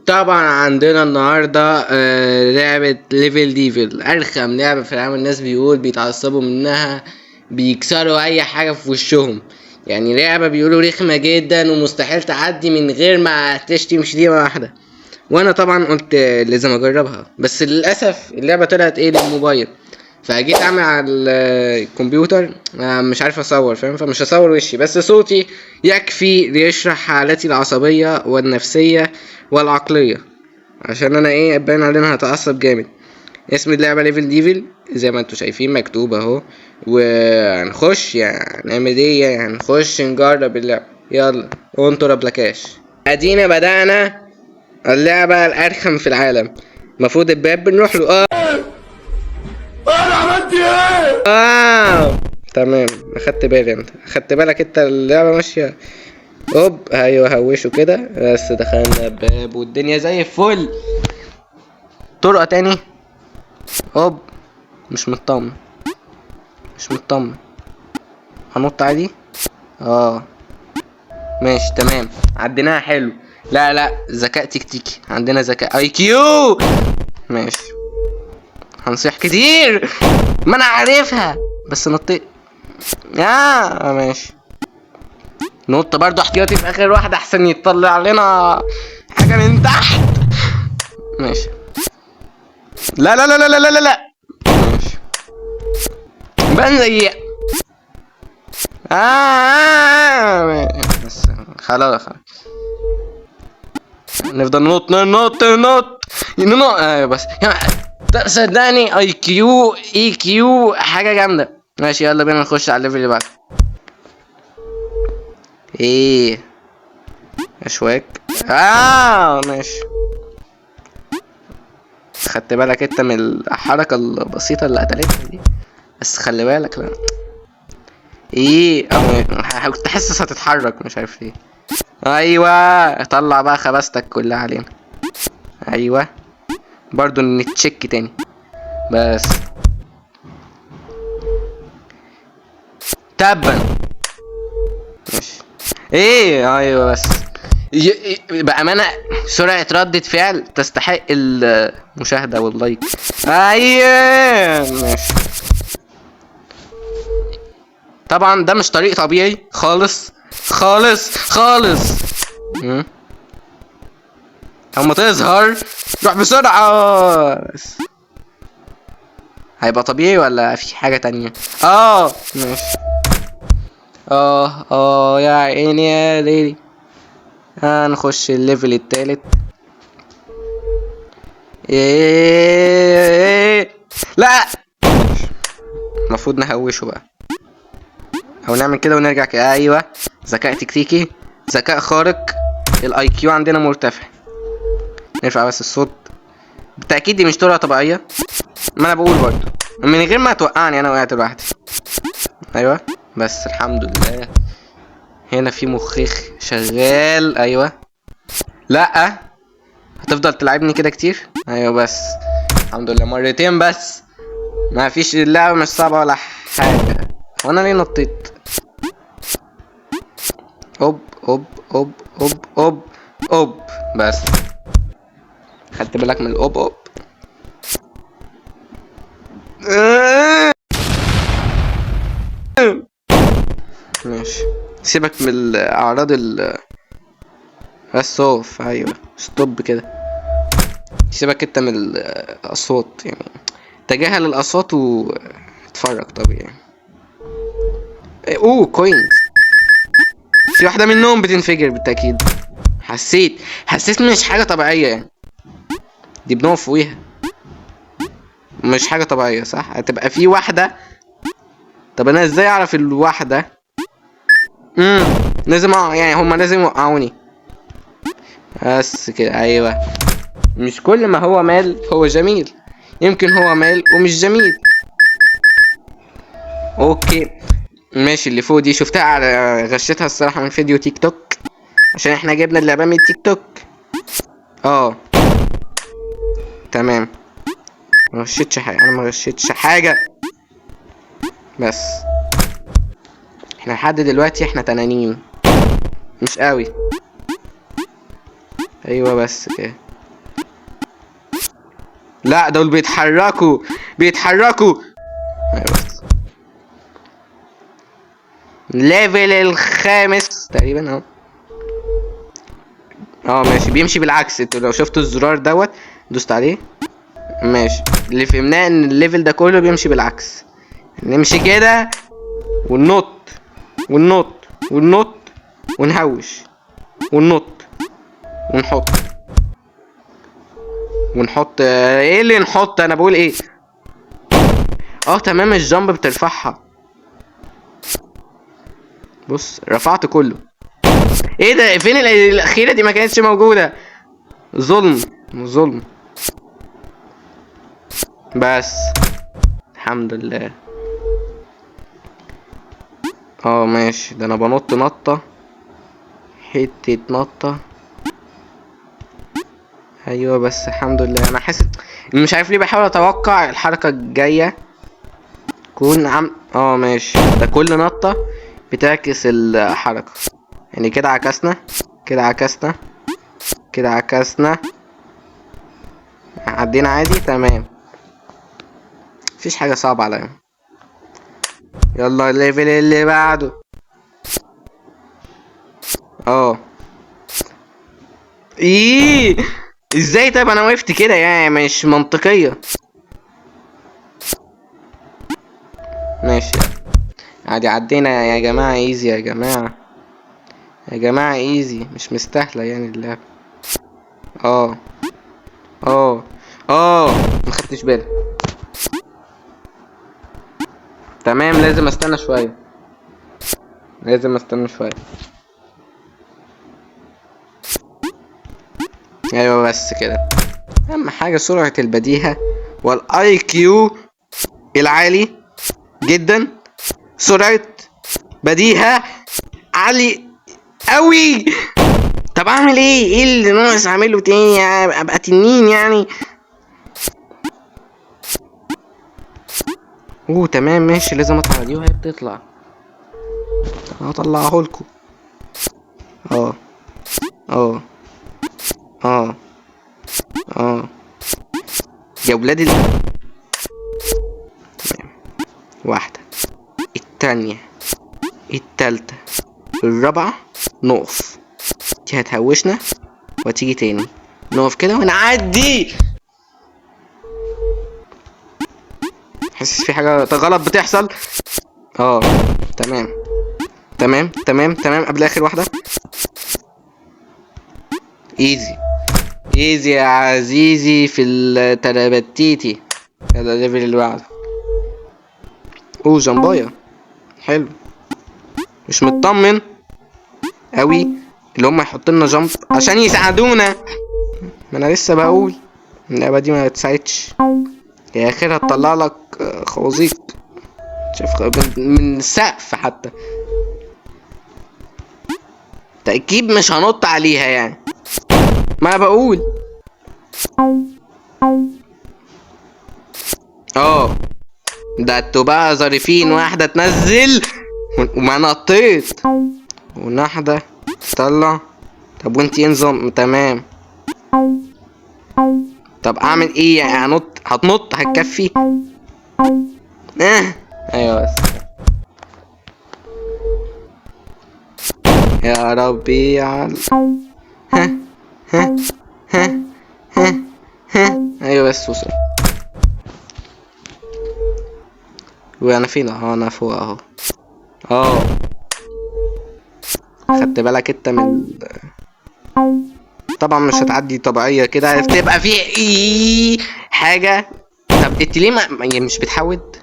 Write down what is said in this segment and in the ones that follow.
طبعا عندنا النهارده لعبة ليفل ديفل، ارخم لعبة في العالم. الناس بيقول بيتعصبوا منها، بيكسروا اي حاجة في وشهم. يعني لعبة بيقولوا رخمة جدا ومستحيل تعدي من غير ما تشتم شتيمة واحدة. وانا طبعا قلت لازم اجربها، بس للاسف اللعبة طلعت للموبايل. فجيت اعمل على الكمبيوتر، مش عارف اصور، فاهم؟ فمش هصور وشي، بس صوتي يكفي ليشرح حالتي العصبية والنفسية والعقلية، عشان انا ابان علينا هتعصب جامد. اسم اللعبة ليفل ديفل زي ما انتوا شايفين مكتوب اهو، وهنخش يعني نعمل يعني نخش نجرب اللعبة. يلا انطر بلاكاش. ادينا بدأنا اللعبة الارخم في العالم. المفروض الباب بنروح له. انا عملت ايه؟ تمام، اخدت بالي. انت اخدت بالك؟ انت اللعبة ماشية اوب. ايوه هوشه كده بس. دخلنا الباب والدنيا زي الفل. طرقة تاني. اوب. مش مطمن. هنط عادي. ماشي تمام، عديناها حلو. لا ذكاء تكتيكي، عندنا ذكاء اي كيو. ماشي، هنصيح كتير. ما انا عارفها بس نطيت. ماشي. نط برضو احتياطي في اخر واحدة احسن يطلع علينا حاجة من تحت. ماشي. لا لا لا لا لا لا لا. ماشي. بنزي. بس خلاص. نفضل ننط ايوه بس صدقني اي كيو حاجة جامدة. ماشي يلا بينا نخش على الليفل اللي بعده. اشواك. ماشي. خدت بالك انت من الحركة البسيطة اللي قتلتني دي؟ بس خلي بالك. لا كنت حاسس هتتحرك، مش عارف ليه. ايوه طلع بقى خباستك كلها علينا. ايوه برضو نتشيك تاني بس. تبا. ماشي. ايوه بس بأمانة سرعة ردة فعل تستحق المشاهدة واللايك. ماشي. طبعا ده مش طريق طبيعي خالص. اما تظهر روح بسرعة. هيبقى طبيعي ولا في حاجة تانية؟ ماشي. يا عيني يا ليلي. هنخش الليفل التالت. لا المفروض نهوشه بقى، او نعمل كده ونرجع كده. ايوه ذكاء تكتيكي، ذكاء خارق. الاي كيو عندنا مرتفع. نرفع بس الصوت. بالتأكيد دي مش طريقة طبيعية. ما انا بقول برضو من غير ما توقعني، انا وقعت لوحدي. ايوه بس الحمد لله. هنا في مخيخ شغال. ايوه لا هتفضل تلعبني كده كتير. ايوه بس الحمد لله مرتين بس. ما فيش، اللعبة مش صعبة ولا حاجة. وانا ليه نطيت؟ اوب بس. خدت بالك من الاوب. ماشي. سيبك من الاعراض بس اوف. ايوه ستوب كده. سيبك انت من الاصوات، يعني تجاهل الاصوات واتفرج طبيعي. كوينز. في واحدة منهم بتنفجر بالتأكيد. حسيت مش حاجة طبيعية يعني. دي بنقف فوقيها، مش حاجة طبيعية صح؟ هتبقى في واحدة. طب انا ازاي اعرف الواحدة؟ لازم يعني هما لازم يوقعوني بس كده. ايوه مش كل ما هو مال هو جميل، يمكن هو مال ومش جميل. اوكي ماشي. اللي فوق دي شفتها على غشتها الصراحة من فيديو تيك توك، عشان احنا جبنا اللعبة من تيك توك. تمام. ما غشيتش حاجة، انا ما غشيتش حاجة بس. احنا لحد دلوقتي احنا تنانين مش قوي. ايوه بس كده. لا دول بيتحركوا. ايوه بس. الليفل الخامس تقريبا اهو. ماشي، بيمشي بالعكس. انتوا لو شفتوا الزرار دوت دوست عليه ماشي. اللي فهمناه ان الليفل ده كله بيمشي بالعكس. نمشي كده وننط ونهوش وننط ونحط ايه اللي نحط؟ انا بقول ايه؟ تمام. الجامب بترفعها. بص رفعت كله. ايه ده؟ فين الاخيره دي؟ ما كانتش موجوده. ظلم. بس الحمد لله. ماشي. ده انا بنط نطه، حته نطه. ايوه بس الحمد لله. انا حاسس مش عارف ليه بحاول اتوقع الحركه الجايه كون ماشي. ده كل نطه بتعكس الحركه. يعني كده عكسنا عدينا عادي. تمام، مفيش حاجه صعبه عليا. يلا الليفل اللي بعده. ايه ازاي؟ طيب انا وقفت كده يعني مش منطقيه. ماشي عادي، عدينا يا جماعه. ايزي يا جماعه ايزي، مش مستاهله يعني اللعبه. ما خدتش بالي. تمام، لازم استنى شويه. ايوه بس كده. اهم حاجه سرعه البديهه والاي كيو العالي جدا. سرعه بديهه عالي قوي. طب اعمل ايه؟ ايه اللي ناقص اعمله تاني؟ ابقى تنين يعني. تمام ماشي. لازم اطلع دي وهي بتطلع. هطلعه لكم. يا ولاد تمام. واحدة، التانية، التالتة، الرابعة. نقف. دي هتهوشنا وتيجي تاني. نقف كده ونعدي. حاسس في حاجة غلط بتحصل. تمام قبل اخر واحدة. ايزي يا عزيزي في الترابتيتي. هذا الليفل اللي بعده. جمباية حلو. مش مطمن قوي اللي هم يحط لنا جامب عشان يساعدونا. ما انا لسه بقول اللعبه دي ما تساعدش. هي اخرها تطلع لك خوازيق. شوف من السقف حتى. تأكيد مش هنط عليها يعني. ما انا بقول ده انتوا بقى ظريفين. واحدة تنزل وما نطيت، واحدة تطلع. طب وانت ايه نظام؟ تمام. طب اعمل ايه يعني؟ هتنط هتكفي؟ ايوه بس. يا ربي ايوه بس وصل. وانا فين؟ انا فوق اهو. خدت بالك انت من طبعا مش هتعدي طبيعيه كده، بتبقى فيه حاجه. طب انت ليه يعني مش بتحود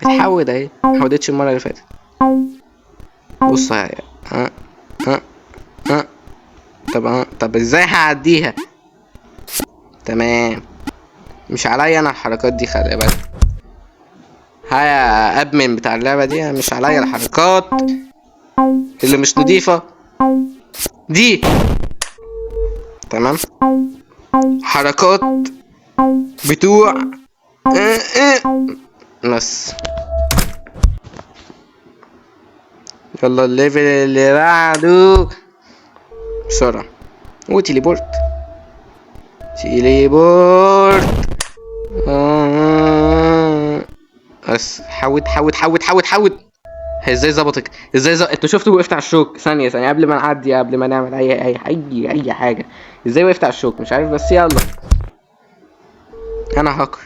اهي. ما حودتش المره اللي فاتت. بص اهي. طب ازاي هعديها؟ تمام. مش عليا انا الحركات دي، خلي بالك. يا ادمن بتاع اللعبه دي، مش عليا الحركات اللي مش نضيفه دي. تمام. حركات بتوع بس. يلا الليفل اللي بعده بسرعة. تيليبورت. بس حود حود حود حود حود. هي ازاي ظبطك؟ انت شفته وقفت على الشوك ثانيه قبل ما نعدي، قبل ما نعمل اي حاجه. ازاي وقفت على الشوك مش عارف، بس يلا. انا هاكر.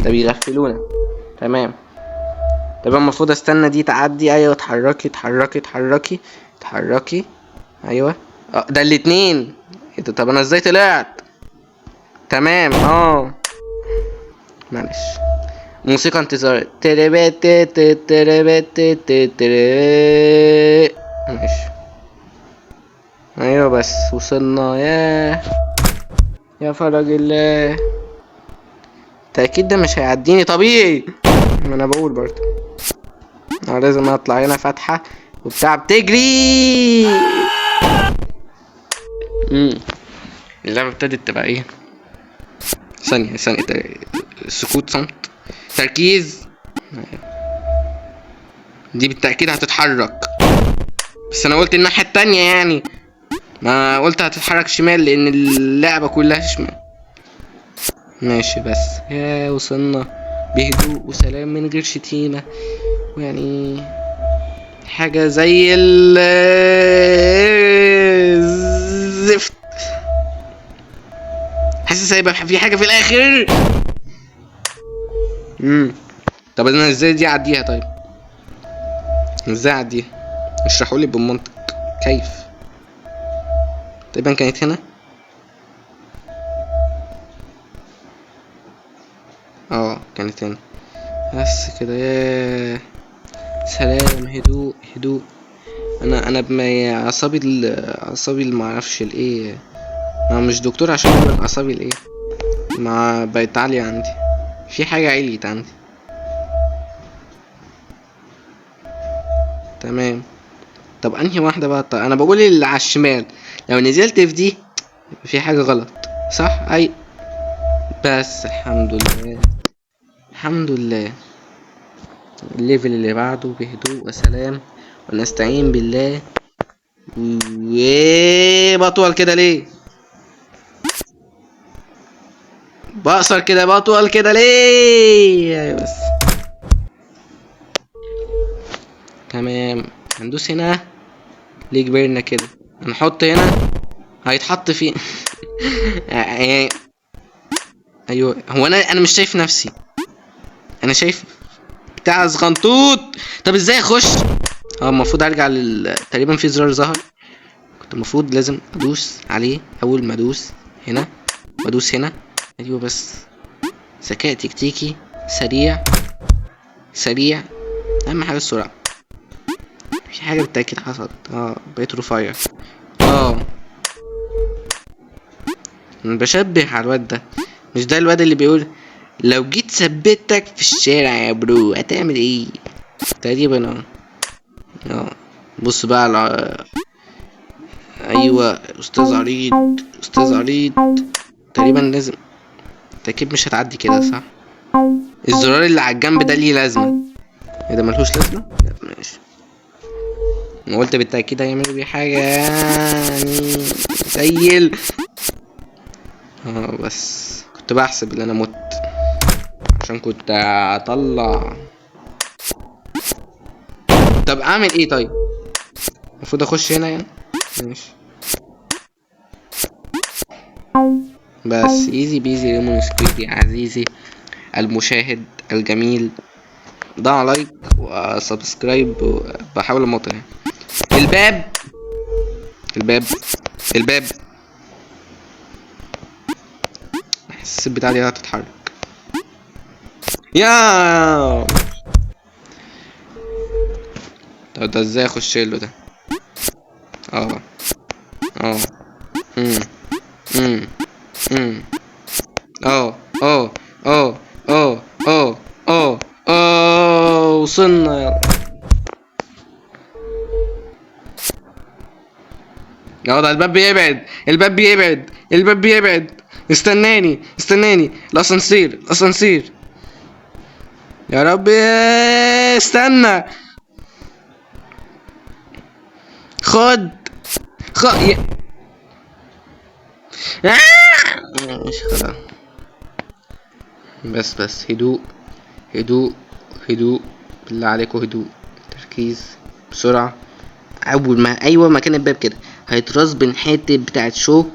ده بيغفلونا. تمام. طب المفروض استنى دي تعدي. ايوه اتحركي اتحركي اتحركي اتحركي. ايوه ده الاتنين. ايه ده؟ طب انا ازاي طلعت؟ تمام. معلش. موسيقى انتظار. ماشي. ايوه بس وصلنا. يا فرج الله. تأكيد ده مش هيعديني طبيعي. ما انا بقول برضه لازم اطلع هنا فتحة وبتاع بتجري. اللعبة ابتدت تبقى ايه؟ ثانية سكوت صمت تركيز. دي بالتأكيد هتتحرك، بس انا قلت الناحية التانية يعني. ما قلت هتتحرك شمال لان اللعبة كلها شمال. ماشي بس. وصلنا بهدوء وسلام من غير شتيمة، ويعني حاجة زي الزفت. حاسس هيبقى في حاجة في الآخر. طب انا ازاي دي اعديها؟ طيب ازاي اعديها؟ اشرحولي بالمنطق. كيف؟ تقريبا كانت هنا. كانت هنا بس كده. يا سلام. هدوء هدوء. انا اعصابي اللي معرفش الايه. انا مش دكتور عشان اقول اعصابي الايه. ما بقت عالية عندي. في حاجة عليت عندي. تمام. طب انهي واحدة بقى؟ طيب انا بقول اللي على الشمال. لو نزلت في دي في حاجة غلط، صح؟ اي بس الحمد لله الحمد لله. الليفل اللي بعده بهدوء وسلام ونستعين بالله. بطول كده ليه؟ بقصر كده بطول كده ليه؟ بس تمام. هندوس هنا. ليه كبرنا كده؟ هنحط هنا. هيتحط فين؟ ايوه. هو انا مش شايف نفسي. انا شايف بتاع صغنطوط. طب ازاي اخش؟ المفروض ارجع تقريبا في زرار ظهر. كنت المفروض لازم ادوس عليه اول ما ادوس هنا وادوس هنا. ايوه بس ذكاء تكتيكي سريع. اهم حاجه السرعه. في حاجه بالتاكيد حصلت. بقيت رفيع. بشبه على الواد ده. مش ده الواد اللي بيقول لو جيت ثبتك في الشارع يا برو هتعمل ايه؟ تقريبا. بص بقى على ايوه استاذ عريض. تقريبا لازم. اكيد مش هتعدي كده صح؟ الزرار اللي على الجنب ده ليه لازمه. ايه ده؟ ملهوش لازمه. ماشي. انا قلت بالتاكيد هيعملوا بيه حاجه يعني سيل. بس كنت بحسب ان انا مت عشان كنت اطلع. طب اعمل ايه طيب؟ المفروض اخش هنا يعني. ماشي بس ايزي بيزي ليمون سكويدي. عزيزي المشاهد الجميل، ضع لايك وسبسكرايب. بحاول اموت يعني. الباب احس البتاعه دي هتتحرك. يا طب ده ازاي اخش له ده؟ وصلنا. ده الباب بيبعد. استناني الاسانسير. يا رب استنى. خد مش خلاص. بس هدوء هدوء هدوء، بالله عليكم هدوء، تركيز بسرعة. اول ما مكان الباب كده هيترص بين حتة بتاعت شوك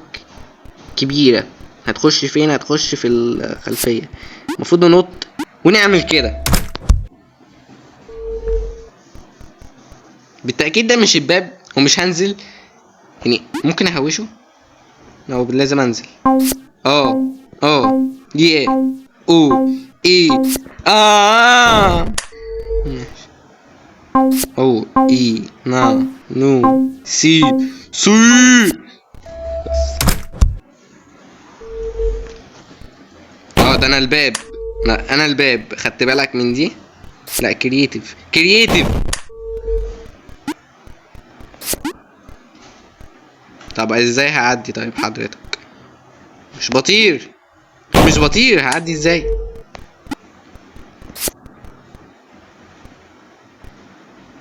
كبيرة، هتخش فين؟ هتخش في الخلفية. المفروض ننط ونعمل كده. بالتأكيد ده مش الباب ومش هنزل، يعني ممكن اهوشه لو لازم انزل. يه او اي او اي نا نو سي ده انا الباب. لا انا الباب، خدت بالك من دي؟ لا كرييتيف. طب ازاي هعدي طيب حضرتك؟ مش بطير هعدي ازاي؟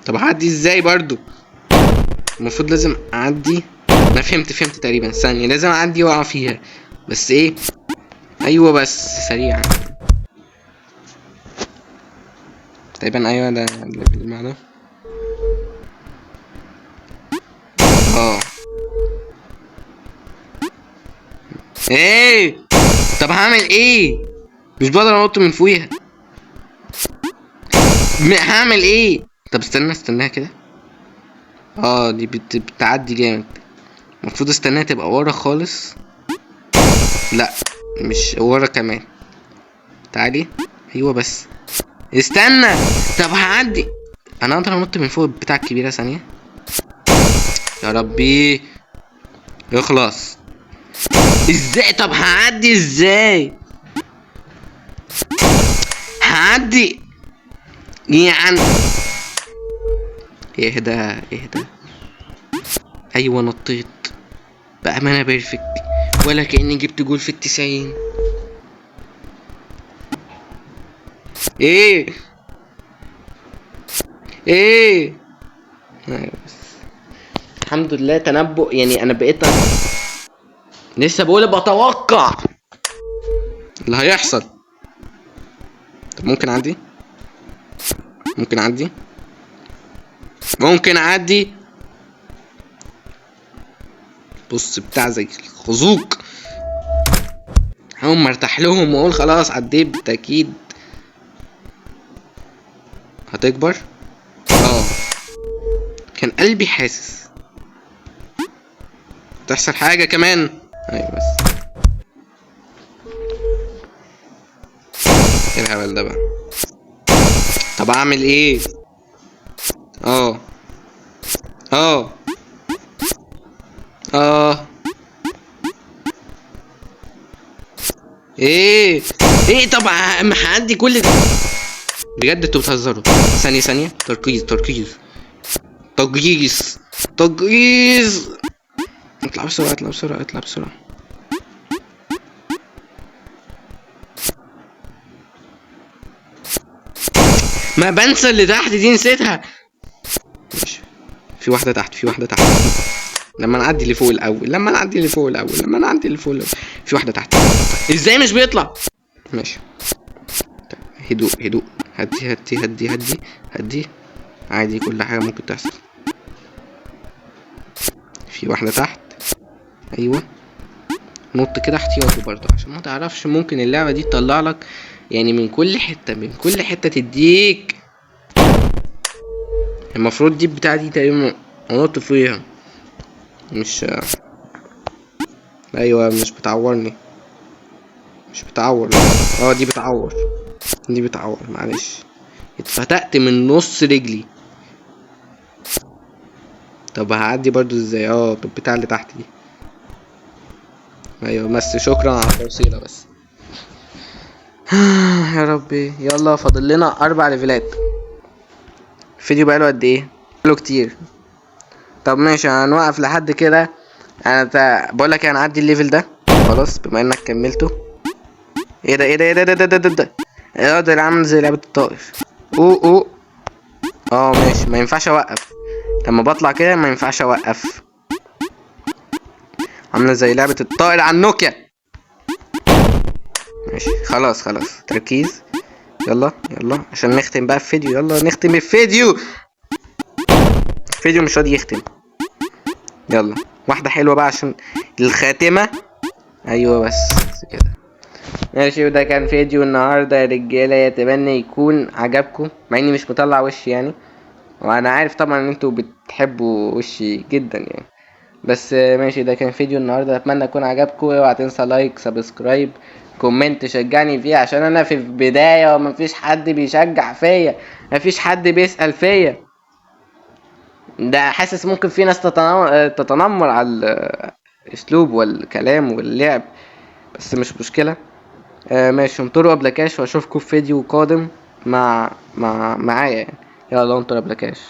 طب هعدي ازاي برضو؟ المفروض لازم اعدي. انا فهمت تقريبا. ثانية لازم اعدي واقع فيها، بس ايه؟ ايوه بس سريعا تقريبا. ايوه ده اللي معناه. ايه؟ طب هعمل ايه؟ مش بقدر انط من فوقيها. هعمل ايه؟ طب استناها كده. دي بتعدي جامد. المفروض استناها تبقى ورا خالص. لا مش ورا كمان. تعالي. ايوه بس استنى. طب هعدي. انا اقدر انط من فوق البتاع الكبيره. ثانيه يا ربي اخلص. ازاي؟ طب هعدي ازاي؟ هعدي يعني. اهدى ايوه نطيت بأمانة بيرفكت، ولا كأني جبت جول في 90. ايه بس الحمد لله تنبؤ، يعني انا بقيت لسه بقول بتوقع اللي هيحصل. طب ممكن اعدي. بص بتاع زي الخازوق، هقوم مرتاح لهم واقول خلاص عديت. بالتأكيد هتكبر. كان قلبي حاسس تحصل حاجة كمان. ايوه بس ايه الهبل ده بقى؟ طب اعمل ايه؟ ايه طب هعدي كل ده بجد؟ انتوا بتهزروا. ثانية تركيز. اطلع بسرعة. ما بنسى اللي تحت دي، نسيتها. ماشي. في واحدة تحت. لما نعدي اللي فوق الأول. في واحدة تحت. ازاي مش بيطلع؟ ماشي. هدوء. هدي. عادي كل حاجة ممكن تحصل. في واحدة تحت. ايوه نط كده احتياطي برضو، عشان ما تعرفش ممكن اللعبة دي تطلع لك يعني من كل حتة تديك. المفروض دي بتاع دي تقريبا انط فيها. مش ايوه مش بتعورني. دي بتعور معلش. اتفتقت من نص رجلي. طب هعدي برضو ازاي؟ طب بتاع اللي تحت دي. ايوه بس شكرا على التوصيله بس. يا ربي يلا فاضل لنا 4 ليفلات. الفيديو بقاله قد ايه؟ بقاله كتير. طب ماشي هنوقف لحد كده. انا بقول لك هنعدي الليفل ده خلاص بما انك كملته. ايه ده ده عامل زي لعبة الطائر. ماشي. ما ينفعش اوقف لما بطلع كده، ما ينفعش اوقف. عامله زي لعبة الطائر على النوكيا. ماشي خلاص تركيز. يلا عشان نختم بقى الفيديو. يلا نختم الفيديو مش راضي يختم. يلا واحدة حلوة بقى عشان الخاتمة. ايوه بس كده. ماشي، وده كان فيديو النهارده يا رجاله، يتمنى يكون عجبكم مع اني مش مطلع وشي يعني، وانا عارف طبعا ان انتوا بتحبوا وشي جدا يعني، بس ماشي. ده كان فيديو النهارده، اتمنى يكون عجبكم. اوعى تنسى لايك، سبسكرايب، كومنت تشجعني فيه، عشان انا في البدايه ومفيش حد بيشجع فيا، مفيش حد بيسأل فيا. ده حاسس ممكن في ناس تتنمر على الاسلوب والكلام واللعب، بس مش مشكله. ماشي، انطروا بلاكاش واشوفكم في فيديو قادم معايا يعني. يلا انطروا بلاكاش.